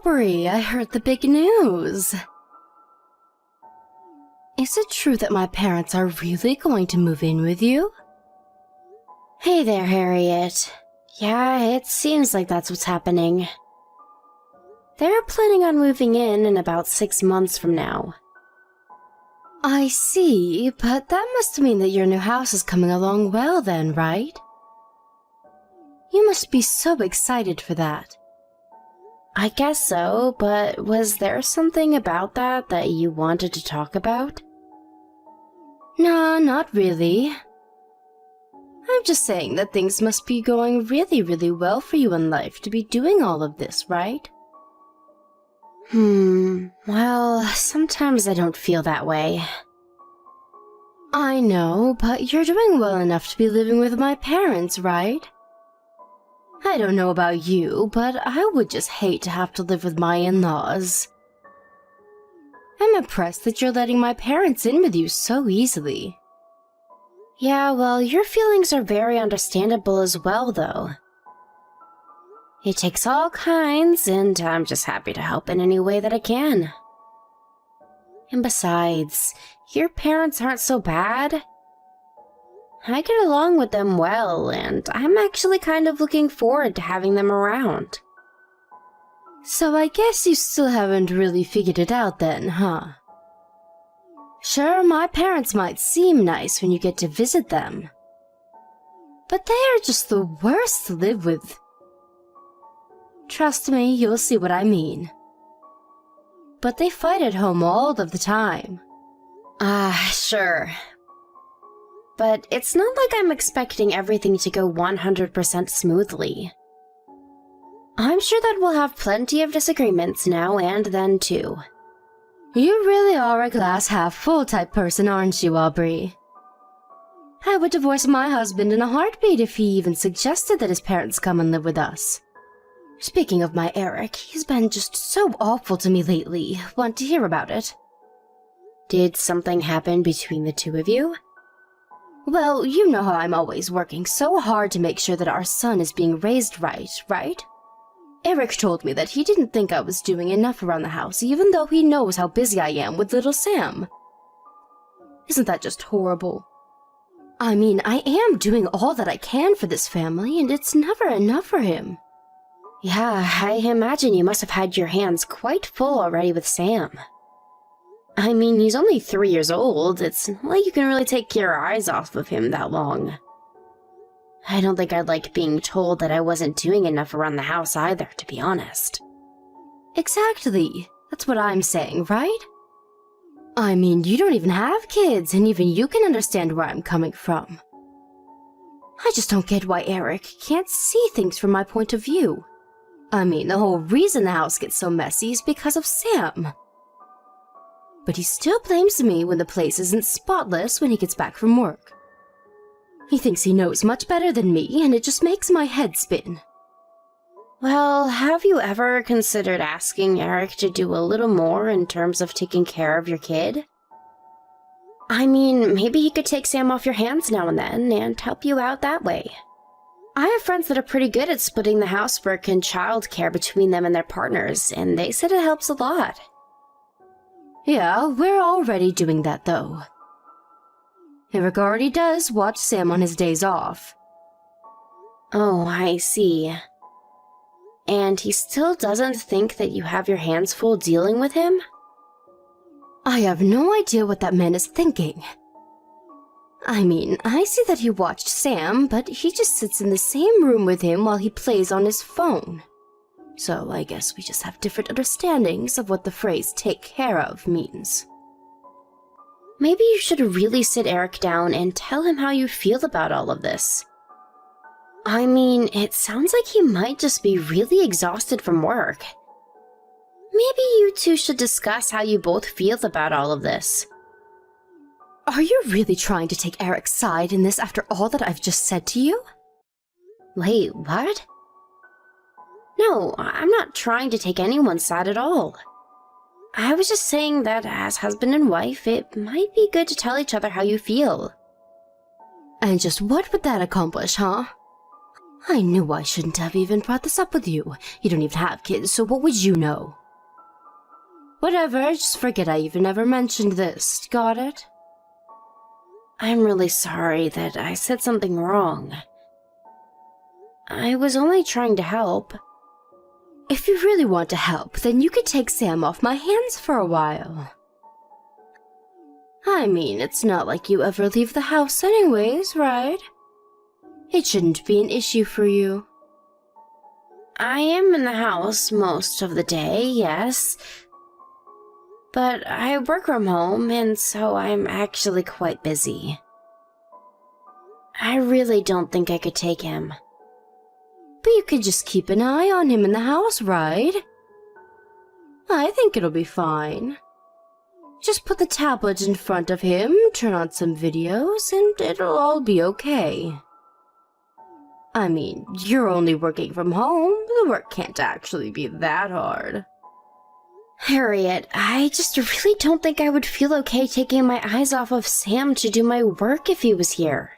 Aubrey, I heard the big news. Is it true that my parents are really going to move in with you? Hey there, Harriet. Yeah, it seems like that's what's happening. They're planning on moving in about 6 months from now. I see, but that must mean that your new house is coming along well then, right? You must be so excited for that. I guess so, but was there something about that you wanted to talk about? No, not really. I'm just saying that things must be going really, really well for you in life to be doing all of this, right? Well, sometimes I don't feel that way. I know, but you're doing well enough to be living with my parents, right? I don't know about you, but I would just hate to have to live with my in-laws. I'm impressed that you're letting my parents in with you so easily. Yeah, well, your feelings are very understandable as well, though. It takes all kinds, and I'm just happy to help in any way that I can. And besides, your parents aren't so bad. I get along with them well, and I'm actually kind of looking forward to having them around. So I guess you still haven't really figured it out then, huh? Sure, my parents might seem nice when you get to visit them, but they are just the worst to live with. Trust me, you'll see what I mean. But they fight at home all of the time. Sure. But it's not like I'm expecting everything to go 100% smoothly. I'm sure that we'll have plenty of disagreements now and then, too. You really are a glass-half-full type person, aren't you, Aubrey? I would divorce my husband in a heartbeat if he even suggested that his parents come and live with us. Speaking of my Eric, he's been just so awful to me lately. Want to hear about it? Did something happen between the two of you? Well, you know how I'm always working so hard to make sure that our son is being raised right? Eric told me that he didn't think I was doing enough around the house, even though he knows how busy I am with little Sam. Isn't that just horrible? I mean, I am doing all that I can for this family, and it's never enough for him. Yeah, I imagine you must have had your hands quite full already with Sam. I mean, he's only 3 years old. It's not like you can really take your eyes off of him that long. I don't think I'd like being told that I wasn't doing enough around the house either, to be honest. Exactly. That's what I'm saying, right? I mean, you don't even have kids, and even you can understand where I'm coming from. I just don't get why Eric can't see things from my point of view. I mean, the whole reason the house gets so messy is because of Sam. But he still blames me when the place isn't spotless when he gets back from work. He thinks he knows much better than me, and it just makes my head spin. Well, have you ever considered asking Eric to do a little more in terms of taking care of your kid? I mean, maybe he could take Sam off your hands now and then and help you out that way. I have friends that are pretty good at splitting the housework and childcare between them and their partners, and they said it helps a lot. Yeah, we're already doing that, though. Eric already does watch Sam on his days off. Oh, I see. And he still doesn't think that you have your hands full dealing with him? I have no idea what that man is thinking. I mean, I see that he watched Sam, but he just sits in the same room with him while he plays on his phone. So I guess we just have different understandings of what the phrase "take care of" means. Maybe you should really sit Eric down and tell him how you feel about all of this. I mean, it sounds like he might just be really exhausted from work. Maybe you two should discuss how you both feel about all of this. Are you really trying to take Eric's side in this after all that I've just said to you? Wait, what? No, I'm not trying to take anyone's side at all. I was just saying that as husband and wife, it might be good to tell each other how you feel. And just what would that accomplish, huh? I knew I shouldn't have even brought this up with you. You don't even have kids, so what would you know? Whatever, just forget I even ever mentioned this. Got it? I'm really sorry that I said something wrong. I was only trying to help. If you really want to help, then you could take Sam off my hands for a while. I mean, it's not like you ever leave the house anyways, right? It shouldn't be an issue for you. I am in the house most of the day, yes. But I work from home, and so I'm actually quite busy. I really don't think I could take him. But you could just keep an eye on him in the house, right? I think it'll be fine. Just put the tablet in front of him, turn on some videos, and it'll all be okay. I mean, you're only working from home. The work can't actually be that hard. Harriet, I just really don't think I would feel okay taking my eyes off of Sam to do my work if he was here.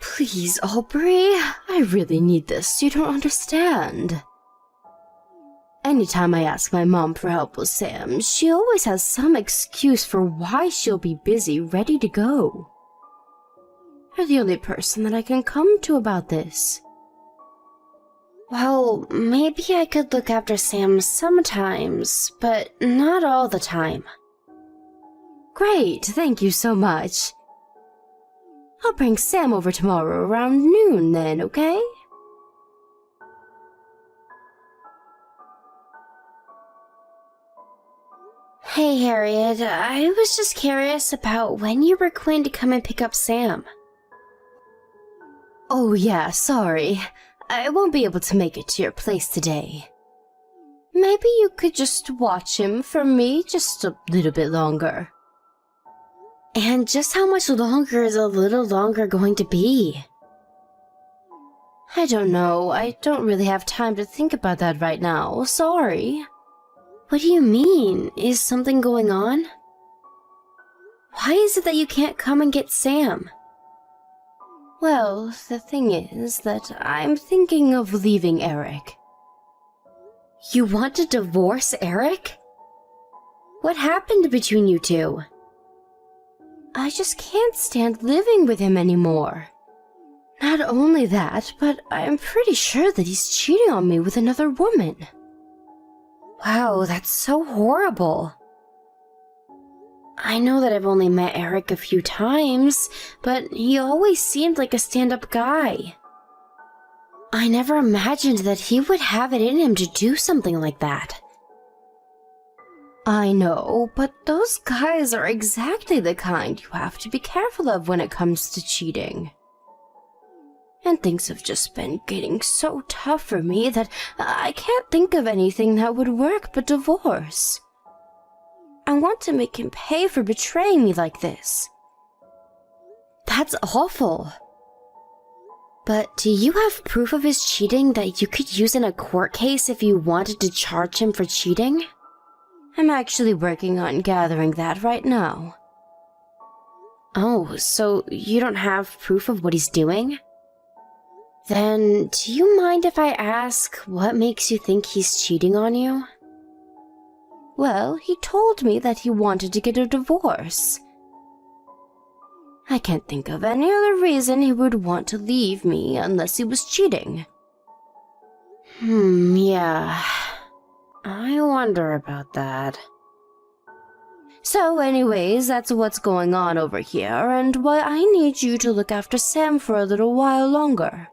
Please, Aubrey, I really need this. You don't understand. Anytime I ask my mom for help with Sam, she always has some excuse for why she'll be busy, ready to go. You're the only person that I can come to about this. Well, maybe I could look after Sam sometimes, but not all the time. Great, thank you so much. I'll bring Sam over tomorrow around noon then, okay? Hey, Harriet, I was just curious about when you were going to come and pick up Sam. Oh yeah, sorry. I won't be able to make it to your place today. Maybe you could just watch him for me just a little bit longer. And just how much longer is a little longer going to be? I don't know. I don't really have time to think about that right now. Sorry. What do you mean? Is something going on? Why is it that you can't come and get Sam? Well, the thing is that I'm thinking of leaving Eric. You want to divorce Eric? What happened between you two? I just can't stand living with him anymore. Not only that, but I'm pretty sure that he's cheating on me with another woman. Wow, that's so horrible. I know that I've only met Eric a few times, but he always seemed like a stand-up guy. I never imagined that he would have it in him to do something like that. I know, but those guys are exactly the kind you have to be careful of when it comes to cheating. And things have just been getting so tough for me that I can't think of anything that would work but divorce. I want to make him pay for betraying me like this. That's awful. But do you have proof of his cheating that you could use in a court case if you wanted to charge him for cheating? I'm actually working on gathering that right now. Oh, so you don't have proof of what he's doing? Then, do you mind if I ask what makes you think he's cheating on you? Well, he told me that he wanted to get a divorce. I can't think of any other reason he would want to leave me unless he was cheating. Yeah. I wonder about that. So anyways, that's what's going on over here, and why I need you to look after Sam for a little while longer.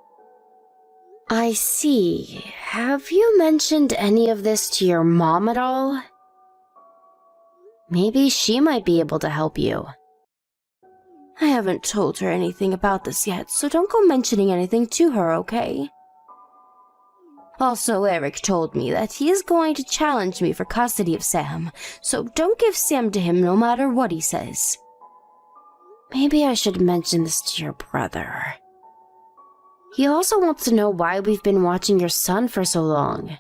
I see. Have you mentioned any of this to your mom at all? Maybe she might be able to help you. I haven't told her anything about this yet, so don't go mentioning anything to her, okay? Also, Eric told me that he is going to challenge me for custody of Sam, so don't give Sam to him no matter what he says. Maybe I should mention this to your brother. He also wants to know why we've been watching your son for so long.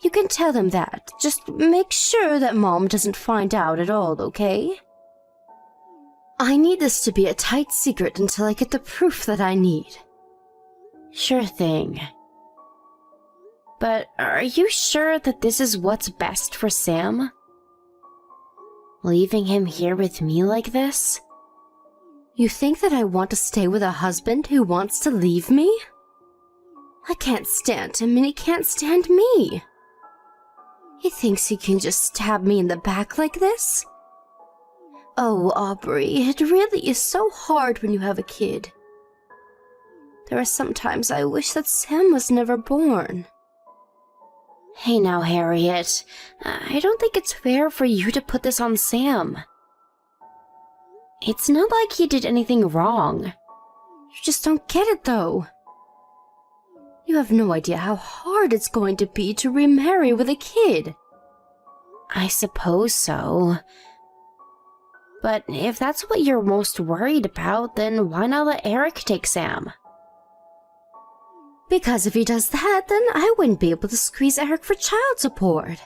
You can tell him that. Just make sure that Mom doesn't find out at all, okay? I need this to be a tight secret until I get the proof that I need. Sure thing. But are you sure that this is what's best for Sam? Leaving him here with me like this? You think that I want to stay with a husband who wants to leave me? I can't stand him and he can't stand me. He thinks he can just stab me in the back like this? Oh, Aubrey, it really is so hard when you have a kid. There are sometimes I wish that Sam was never born. Hey now, Harriet. I don't think it's fair for you to put this on Sam. It's not like he did anything wrong. You just don't get it, though. You have no idea how hard it's going to be to remarry with a kid. I suppose so. But if that's what you're most worried about, then why not let Eric take Sam? Because if he does that, then I wouldn't be able to squeeze Eric for child support.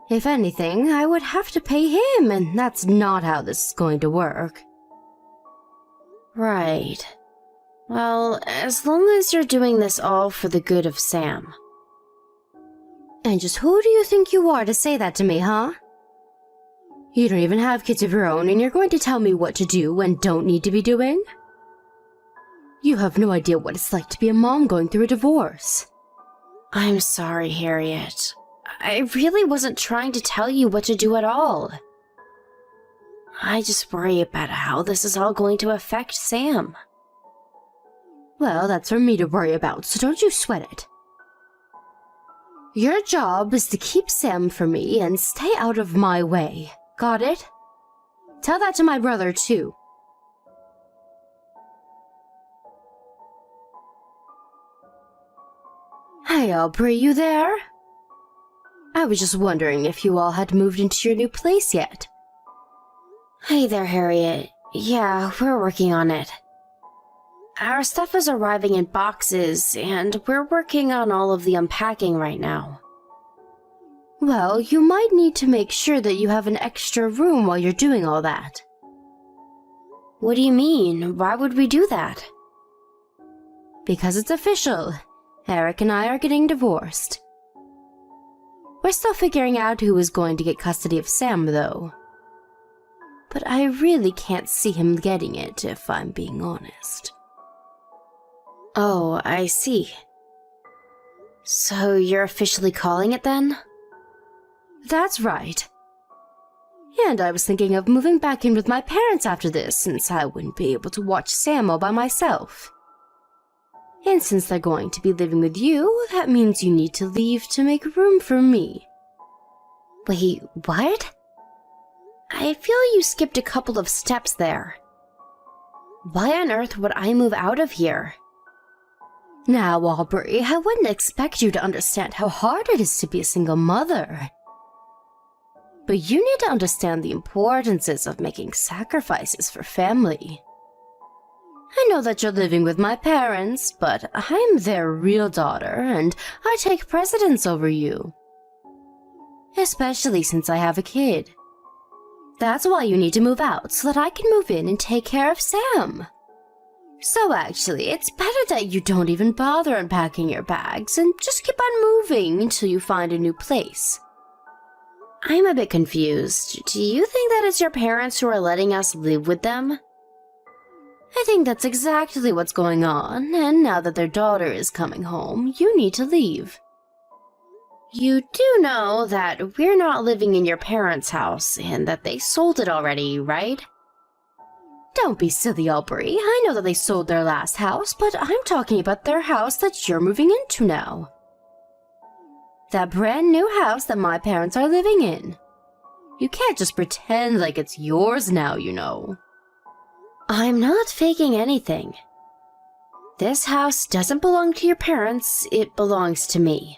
If anything, I would have to pay him, and that's not how this is going to work. Right. Well, as long as you're doing this all for the good of Sam. And just who do you think you are to say that to me, huh? You don't even have kids of your own, and you're going to tell me what to do and don't need to be doing? You have no idea what it's like to be a mom going through a divorce. I'm sorry, Harriet. I really wasn't trying to tell you what to do at all. I just worry about how this is all going to affect Sam. Well, that's for me to worry about, so don't you sweat it. Your job is to keep Sam from me and stay out of my way. Got it? Tell that to my brother, too. Hey, Aubrey, you there? I was just wondering if you all had moved into your new place yet. Hey there, Harriet. Yeah, we're working on it. Our stuff is arriving in boxes, and we're working on all of the unpacking right now. Well, you might need to make sure that you have an extra room while you're doing all that. What do you mean? Why would we do that? Because it's official. Eric and I are getting divorced. We're still figuring out who is going to get custody of Sam, though. But I really can't see him getting it, if I'm being honest. Oh, I see. So you're officially calling it then? That's right. And I was thinking of moving back in with my parents after this, since I wouldn't be able to watch Sam all by myself. And since they're going to be living with you, that means you need to leave to make room for me. Wait, what? I feel you skipped a couple of steps there. Why on earth would I move out of here? Now, Aubrey, I wouldn't expect you to understand how hard it is to be a single mother. But you need to understand the importances of making sacrifices for family. I know that you're living with my parents, but I'm their real daughter, and I take precedence over you. Especially since I have a kid. That's why you need to move out, so that I can move in and take care of Sam. So actually, it's better that you don't even bother unpacking your bags and just keep on moving until you find a new place. I'm a bit confused. Do you think that it's your parents who are letting us live with them? I think that's exactly what's going on, and now that their daughter is coming home, you need to leave. You do know that we're not living in your parents' house and that they sold it already, right? Don't be silly, Aubrey. I know that they sold their last house, but I'm talking about their house that you're moving into now. That brand new house that my parents are living in. You can't just pretend like it's yours now, you know. I'm not faking anything. This house doesn't belong to your parents, it belongs to me.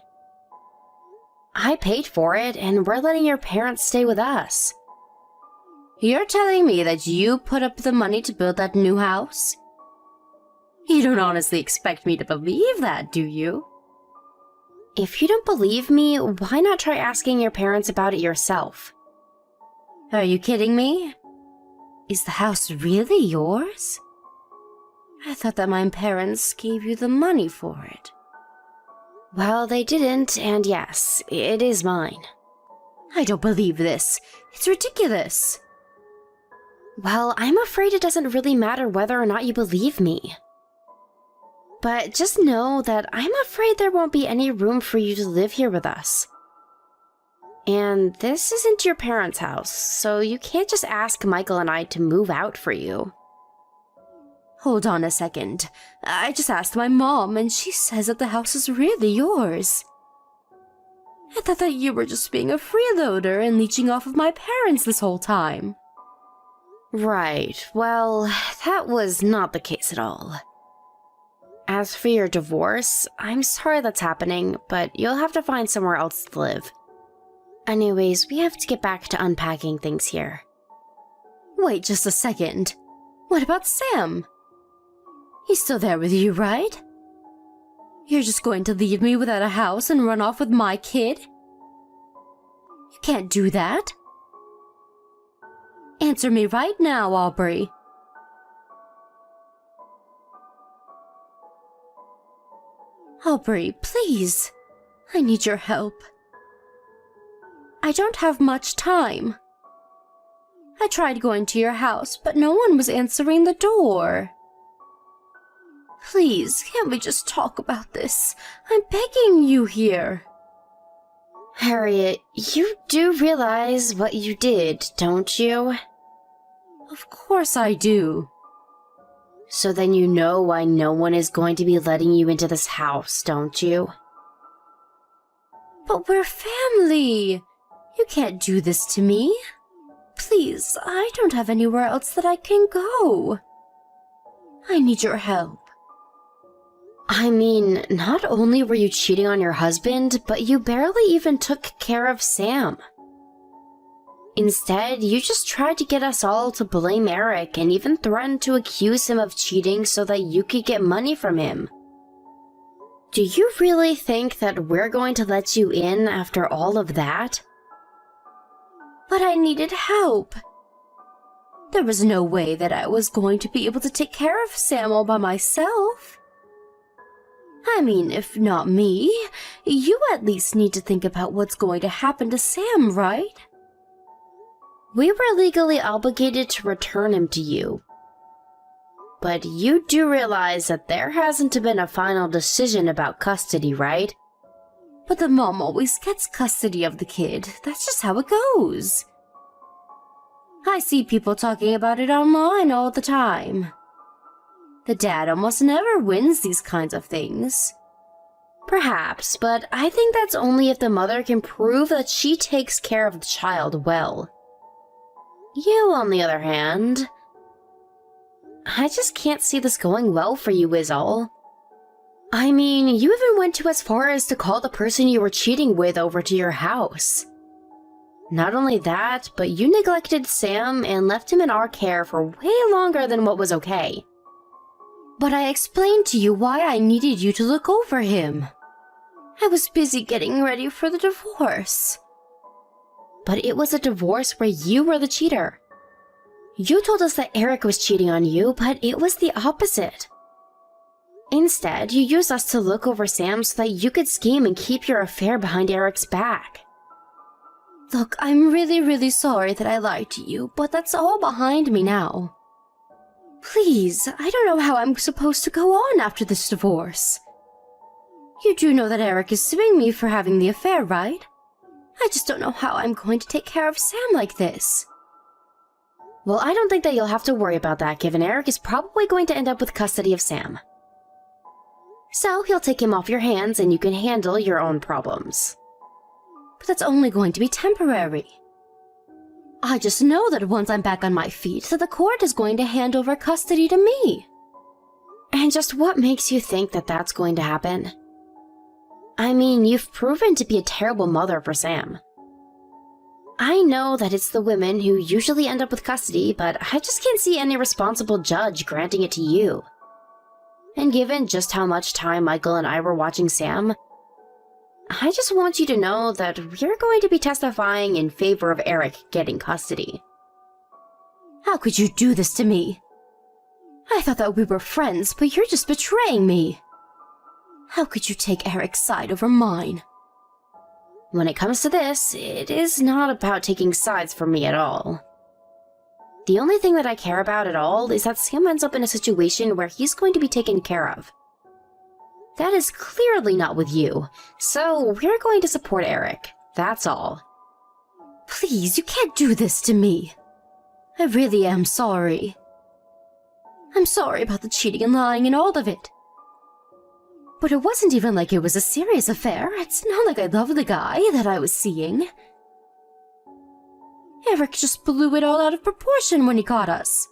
I paid for it, and we're letting your parents stay with us. You're telling me that you put up the money to build that new house? You don't honestly expect me to believe that, do you? If you don't believe me, why not try asking your parents about it yourself? Are you kidding me? Is the house really yours? I thought that my parents gave you the money for it. Well, they didn't, and yes, it is mine. I don't believe this. It's ridiculous. Well, I'm afraid it doesn't really matter whether or not you believe me. But just know that I'm afraid there won't be any room for you to live here with us. And this isn't your parents' house, so you can't just ask Michael and I to move out for you. Hold on a second. I just asked my mom, and she says that the house is really yours. I thought that you were just being a freeloader and leeching off of my parents this whole time. Right, well, that was not the case at all. As for your divorce, I'm sorry that's happening, but you'll have to find somewhere else to live. Anyways, we have to get back to unpacking things here. Wait just a second. What about Sam? He's still there with you, right? You're just going to leave me without a house and run off with my kid? You can't do that. Answer me right now, Aubrey. Aubrey, please. I need your help. I don't have much time. I tried going to your house, but no one was answering the door. Please, can't we just talk about this? I'm begging you here. Harriet, you do realize what you did, don't you? Of course I do. So then you know why no one is going to be letting you into this house, don't you? But we're family. You can't do this to me. Please, I don't have anywhere else that I can go. I need your help. I mean, not only were you cheating on your husband, but you barely even took care of Sam. Instead, you just tried to get us all to blame Eric and even threatened to accuse him of cheating so that you could get money from him. Do you really think that we're going to let you in after all of that? But I needed help. There was no way that I was going to be able to take care of Sam all by myself. I mean, if not me, you at least need to think about what's going to happen to Sam, right? We were legally obligated to return him to you. But you do realize that there hasn't been a final decision about custody, right? But the mom always gets custody of the kid. That's just how it goes. I see people talking about it online all the time. The dad almost never wins these kinds of things. Perhaps, but I think that's only if the mother can prove that she takes care of the child well. You, on the other hand, I just can't see this going well for you, is all. I mean, you even went to as far as to call the person you were cheating with over to your house. Not only that, but you neglected Sam and left him in our care for way longer than what was okay. But I explained to you why I needed you to look over him. I was busy getting ready for the divorce. But it was a divorce where you were the cheater. You told us that Eric was cheating on you, but it was the opposite. Instead, you used us to look over Sam so that you could scheme and keep your affair behind Eric's back. Look, I'm really sorry that I lied to you, but that's all behind me now. Please, I don't know how I'm supposed to go on after this divorce. You do know that Eric is suing me for having the affair, right? I just don't know how I'm going to take care of Sam like this. Well, I don't think that you'll have to worry about that, given Eric is probably going to end up with custody of Sam. So he'll take him off your hands and you can handle your own problems. But that's only going to be temporary. I just know that once I'm back on my feet, that the court is going to hand over custody to me. And just what makes you think that that's going to happen? I mean, you've proven to be a terrible mother for Sam. I know that it's the women who usually end up with custody, but I just can't see any responsible judge granting it to you. And given just how much time Michael and I were watching Sam, I just want you to know that we're going to be testifying in favor of Eric getting custody. How could you do this to me? I thought that we were friends, but you're just betraying me. How could you take Eric's side over mine? When it comes to this, it is not about taking sides for me at all. The only thing that I care about at all is that Sam ends up in a situation where he's going to be taken care of. That is clearly not with you, so we're going to support Eric. That's all. Please, you can't do this to me. I really am sorry. I'm sorry about the cheating and lying and all of it. But it wasn't even like it was a serious affair. It's not like I loved the guy that I was seeing. Eric just blew it all out of proportion when he caught us.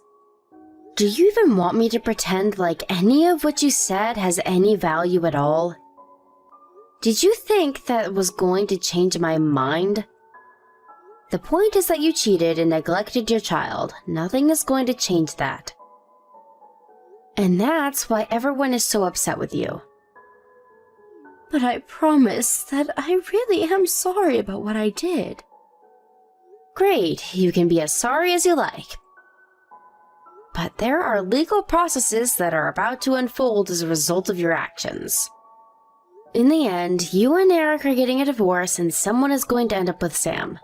Do you even want me to pretend like any of what you said has any value at all? Did you think that was going to change my mind? The point is that you cheated and neglected your child. Nothing is going to change that. And that's why everyone is so upset with you. But I promise that I really am sorry about what I did. Great, you can be as sorry as you like. But there are legal processes that are about to unfold as a result of your actions. In the end, you and Eric are getting a divorce and someone is going to end up with Sam.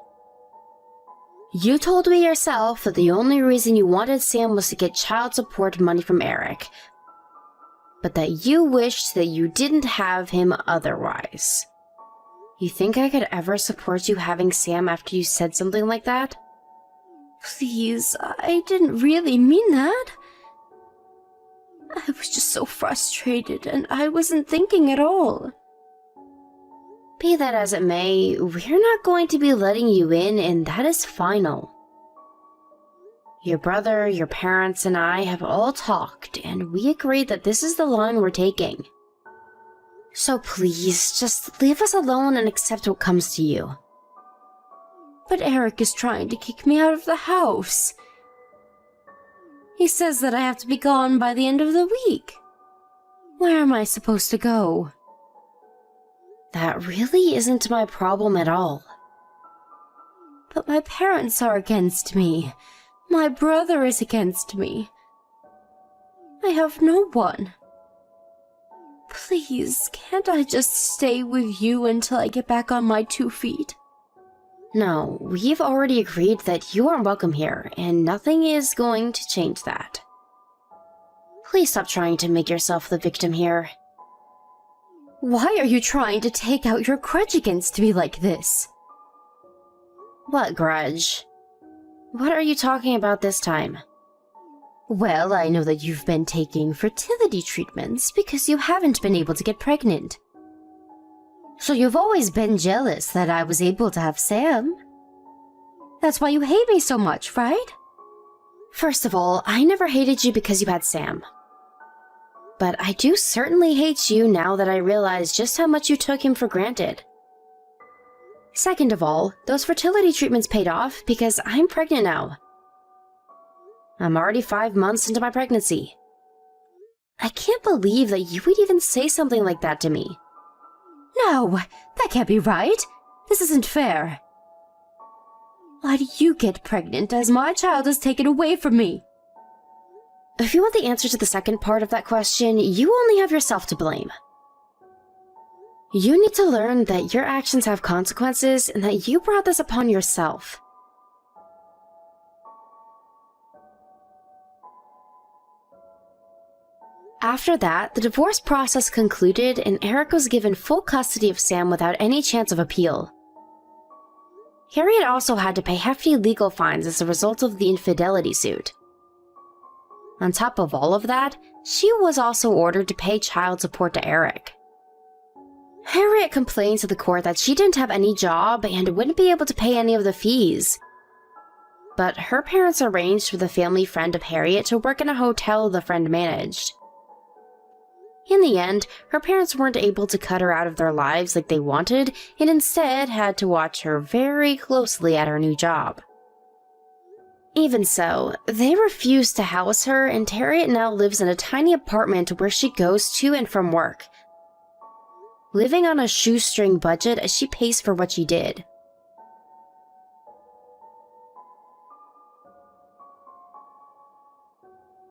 You told me yourself that the only reason you wanted Sam was to get child support money from Eric, but that you wished that you didn't have him otherwise. You think I could ever support you having Sam after you said something like that? Please, I didn't really mean that. I was just so frustrated and I wasn't thinking at all. Be that as it may, we're not going to be letting you in, and that is final. Your brother, your parents, and I have all talked, and we agreed that this is the line we're taking. So please, just leave us alone and accept what comes to you. But Eric is trying to kick me out of the house. He says that I have to be gone by the end of the week. Where am I supposed to go? That really isn't my problem at all. But my parents are against me. My brother is against me. I have no one. Please, can't I just stay with you until I get back on my 2 feet? No, we've already agreed that you aren't welcome here, and nothing is going to change that. Please stop trying to make yourself the victim here. Why are you trying to take out your grudge against me like this? What grudge? What are you talking about this time? Well, I know that you've been taking fertility treatments because you haven't been able to get pregnant. So you've always been jealous that I was able to have Sam. That's why you hate me so much, right? First of all, I never hated you because you had Sam. But I do certainly hate you now that I realize just how much you took him for granted. Second of all, those fertility treatments paid off because I'm pregnant now. I'm already 5 months into my pregnancy. I can't believe that you would even say something like that to me. No, that can't be right. This isn't fair. Why do you get pregnant as my child is taken away from me? If you want the answer to the second part of that question, you only have yourself to blame. You need to learn that your actions have consequences and that you brought this upon yourself. After that, the divorce process concluded and Eric was given full custody of Sam without any chance of appeal. Harriet also had to pay hefty legal fines as a result of the infidelity suit. On top of all of that, she was also ordered to pay child support to Eric. Harriet complained to the court that she didn't have any job and wouldn't be able to pay any of the fees. But her parents arranged for the family friend of Harriet to work in a hotel the friend managed. In the end, her parents weren't able to cut her out of their lives like they wanted, and instead had to watch her very closely at her new job. Even so, they refused to house her, and Harriet now lives in a tiny apartment where she goes to and from work, living on a shoestring budget as she pays for what she did.